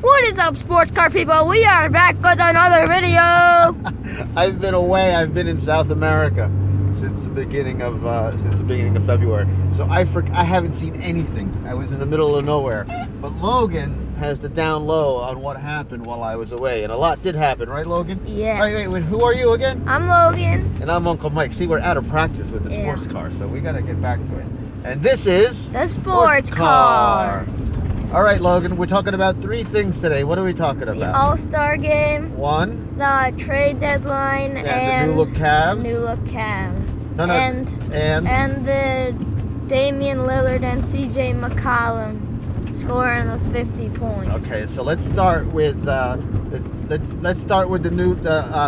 What is up, sports car people? We are back with another video. I've been away. I've been in South America since the beginning of February. So I haven't seen anything. I was in the middle of nowhere. But Logan has the down low on what happened while I was away, and a lot did happen, right, Logan? Yes. Wait, who are you again? I'm Logan. And I'm Uncle Mike. See, we're out of practice with the sports car, so we got to get back to it. And this is the sports car. All right, Logan, we're talking about three things today. What are we talking about? The All-Star game. One. The trade deadline and the new look Cavs. New look Cavs. No. And the Damian Lillard and CJ McCollum scoring those 50 points. Okay, so let's start with the new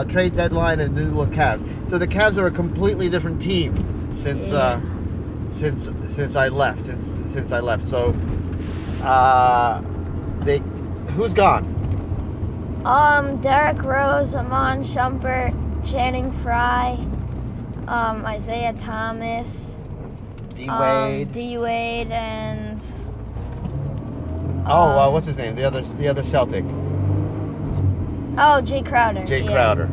trade deadline and the new look Cavs. So the Cavs are a completely different team since I left. Since I left, so who's gone? Derrick Rose, Amon Shumpert, Channing Frye, Isaiah Thomas, D-Wade, and what's his name? The other Celtic. Jay Crowder. Crowder.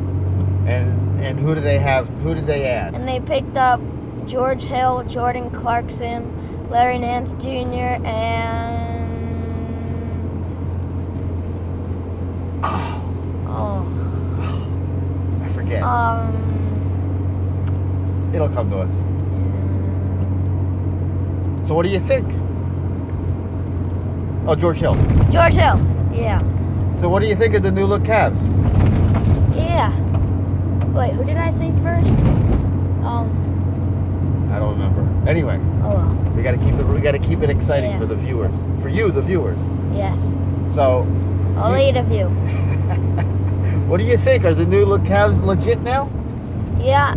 And who do they have? Who did they add? And they picked up George Hill, Jordan Clarkson, Larry Nance Jr., and I forget. It'll come to us. So what do you think? Oh, George Hill. George Hill, yeah. So what do you think of the new look Cavs? Yeah. Wait, who did I say first? I don't remember. Anyway. Oh well. We gotta keep it exciting for the viewers. For you, the viewers. Yes. So. I'll eat of you. What do you think? Are the new look Cavs legit now? Yeah,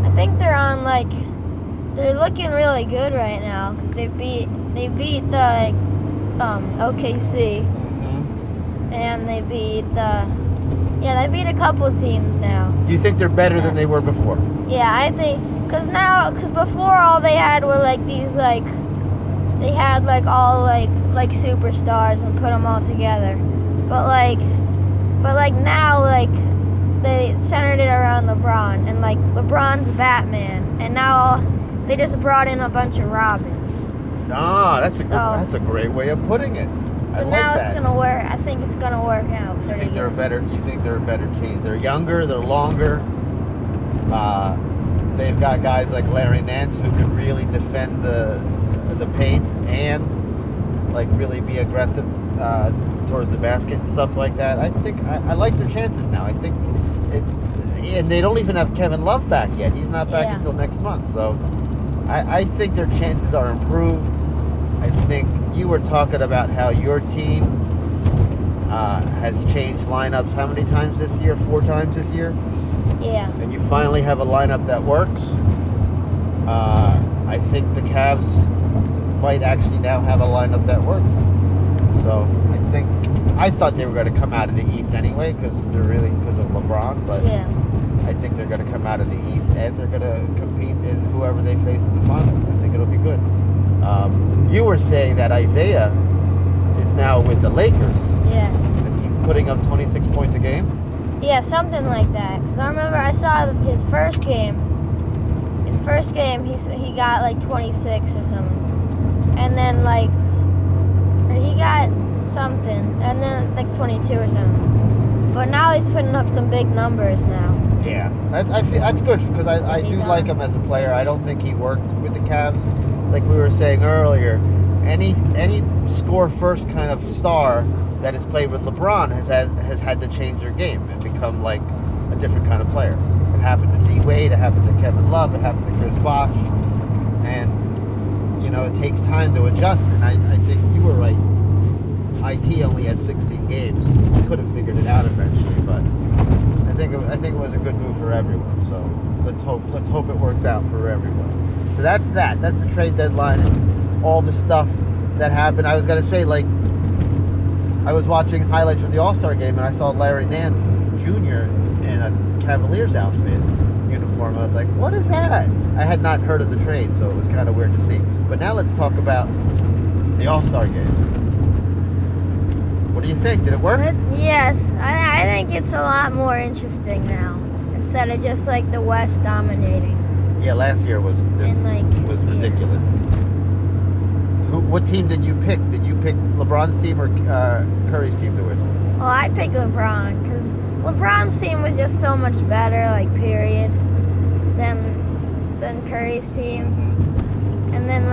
I think they're looking really good right now because they beat the OKC, and they beat a couple of teams now. You think they're better than they were before? Yeah, I think because before all they had were like these they had all superstars and put them all together, but now they centered it around LeBron, and LeBron's Batman, and now they just brought in a bunch of Robins. That's a great way of putting it. So now it's gonna work. I think it's gonna work out. You think they're a better team? They're younger. They're longer. They've got guys like Larry Nance who can really defend the paint and really be aggressive towards the basket and stuff like that. I think I like their chances now. I think and they don't even have Kevin Love back yet. He's not back until next month. So I think their chances are improved. I think you were talking about how your team has changed lineups how many times this year? 4 times this year? Yeah. And you finally have a lineup that works. I think the Cavs might actually now have a lineup that works. So I thought they were going to come out of the East anyway because of LeBron, but I think they're going to come out of the East and they're going to compete in whoever they face in the finals. I think it'll be good. You were saying that Isaiah is now with the Lakers. Yes. And he's putting up 26 points a game? Yeah, something like that. Because I remember I saw his first game. His first game, he got 26 or something. And then or he got something. And then 22 or something. But now he's putting up some big numbers now. Yeah, I feel that's good because I do like him as a player. I don't think he worked with the Cavs. Like we were saying earlier, any score first kind of star that has played with LeBron has had to change their game and become a different kind of player. It happened to D-Wade, it happened to Kevin Love, it happened to Chris Bosh, and it takes time to adjust. And I think you were right. IT only had 16 games. We could have figured it out eventually, but I think it was a good move for everyone. So let's hope it works out for everyone. So that's that. That's the trade deadline and all the stuff that happened. I was gonna say I was watching highlights from the All-Star game and I saw Larry Nance Jr. in a Cavaliers outfit uniform. I was like, what is that? I had not heard of the trade, so it was kind of weird to see. But now let's talk about the All-Star game. What do you think? Did it work? But yes, I think it's a lot more interesting now instead of just like the West dominating. Yeah, last year was And like ridiculous. What team did you pick? Did you pick LeBron's team or Curry's team to win? Well, I picked LeBron because LeBron's team was just so much better, like period, than Curry's team. And then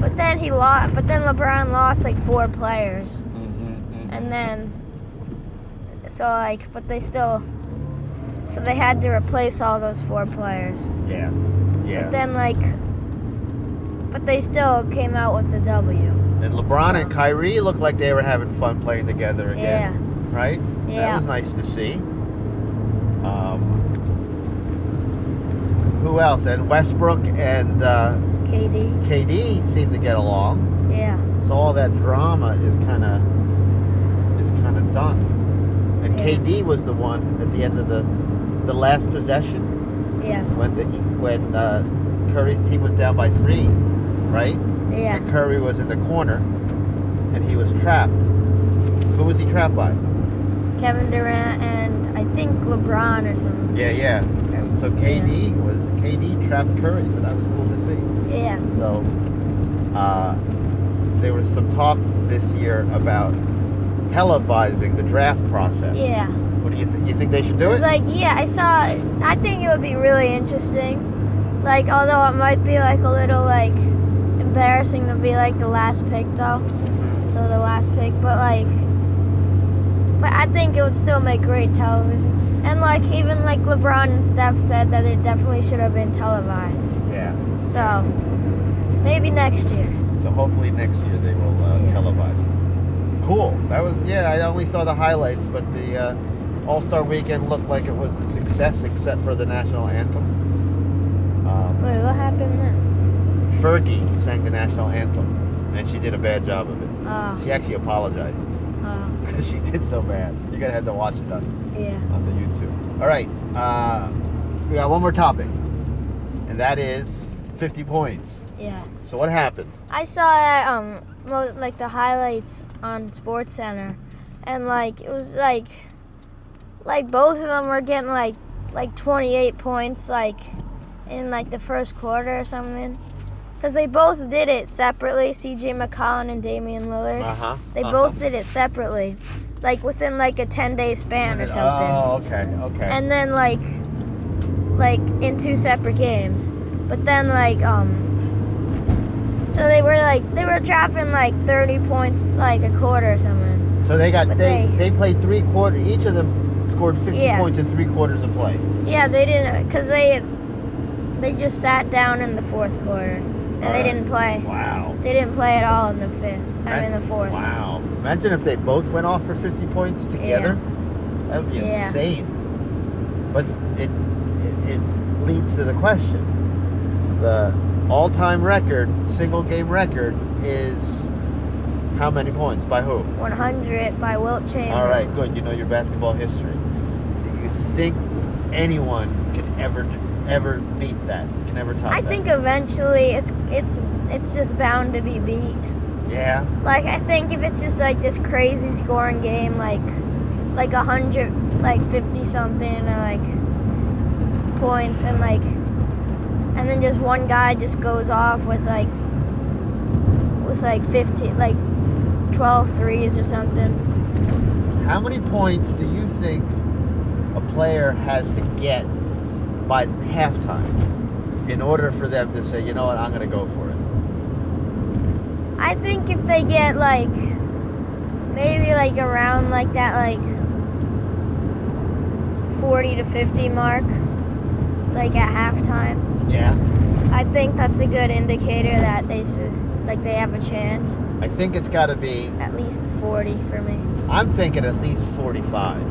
but then he lost. But then LeBron lost like 4 players, and then but they still. So they had to replace all those 4 players. Yeah. But then but they still came out with the W. And LeBron and Kyrie looked like they were having fun playing together again. Yeah. Right? Yeah. That was nice to see. Who else? And Westbrook and KD seem to get along. Yeah. So all that drama is kind of done. And Yeah. KD was the one at the end of the last possession Yeah. when Curry's team was down by 3, right? Yeah. And Curry was in the corner, and he was trapped. Who was he trapped by? Kevin Durant and I think LeBron or something. Yeah. So KD trapped Curry, so that was cool to see. Yeah. So there was some talk this year about televising the draft process. Yeah. What do you think? You think they should do it? I think it would be really interesting. Like, although it might be like a little like embarrassing to be like the last pick though. So the last pick, but I think it would still make great television. And like even like LeBron and Steph said that it definitely should have been televised. Yeah. So maybe next year. So hopefully next year they will televise it. Cool. That was I only saw the highlights, but the All-Star Weekend looked like it was a success, except for the national anthem. Wait, what happened then? Fergie sang the national anthem, and she did a bad job of it. Oh. She actually apologized because she did so bad. You're gonna have to watch it on the YouTube. All right, we got one more topic, and that is 50 points. Yes. So what happened? I saw that like the highlights on SportsCenter, and like it was like both of them were getting like 28 points in like the first quarter or something, because they both did it separately. C.J. McCollum and Damian Lillard. They both did it separately, like within like a 10-day span or something. Oh, okay. And then like in 2 separate games, but then so they were dropping like 30 points like a quarter or something. So they played 3 quarters. Each of them scored 50 points in 3 quarters of play. Yeah, they didn't, because they just sat down in the 4th quarter, and they didn't play. Wow. They didn't play at all in the 5th. In the 4th. Wow. Imagine if they both went off for 50 points together. That would be insane. But it leads to the question. The all-time record, single game record, is how many points? By who? 100 by Wilt Chamberlain. All right, good. You know your basketball history. Do you think anyone could ever beat that? Can ever top that? I think eventually it's just bound to be beat. Yeah. Like, I think if it's just like this crazy scoring game, like 100, like 50 something, or like points, and then just one guy just goes off with 50, like 12 threes or something. How many points do you think a player has to get by halftime in order for them to say, you know what, I'm going to go for it? I think if they get maybe around that 40 to 50 mark, at halftime. Yeah. I think that's a good indicator that they have a chance. I think it's got to be at least 40 for me. I'm thinking at least 45.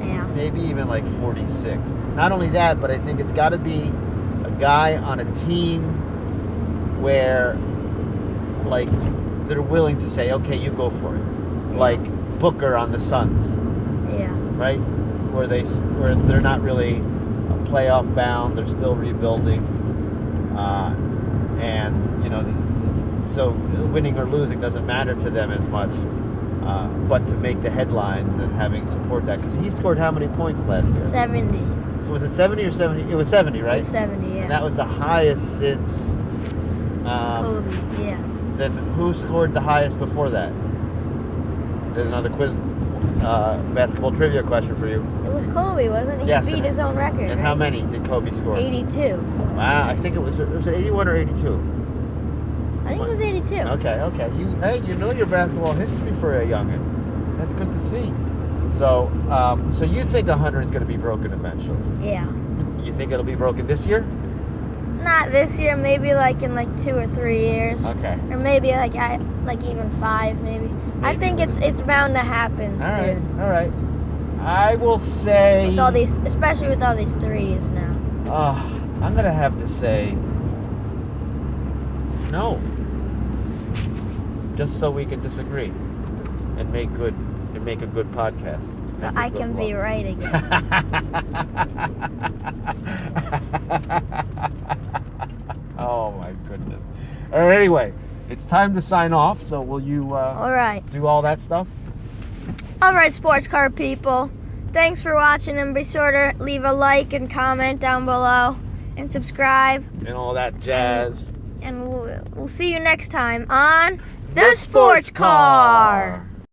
Yeah. Maybe even 46. Not only that, but I think it's got to be a guy on a team where they're willing to say, okay, you go for it. Yeah. Like Booker on the Suns. Yeah. Right? Where they're not really playoff bound, they're still rebuilding. And, so winning or losing doesn't matter to them as much. but to make the headlines and having support that, because he scored how many points last year? 70. So was it 70 or 70? It was 70, It right? was 70, yeah. And that was the highest since. Kobe, yeah. Then who scored the highest before that? There's another quiz, basketball trivia question for you. It was Kobe, wasn't it? He Yes, beat and- his own record. And right? how many did Kobe score? 82. Wow, I think it was 81 or 82. I think it was 82. Okay. You know your basketball history for a youngin. That's good to see. So, so you think 100 is going to be broken eventually? Yeah. You think it'll be broken this year? Not this year, maybe like in like 2 or 3 years. Okay. Or maybe like even 5 maybe. I think it's bound to happen soon. All right. I will say. With all these, especially with all these threes now. I'm gonna have to say no. Just so we can disagree and make a good podcast. So Make it I go can be long. right again. Oh my goodness. All right, anyway, it's time to sign off. So will you All right. do all that stuff? All right, sports car people. Thanks for watching, and be sure to leave a like and comment down below and subscribe. And all that jazz. And we'll see you next time on The Sports Car.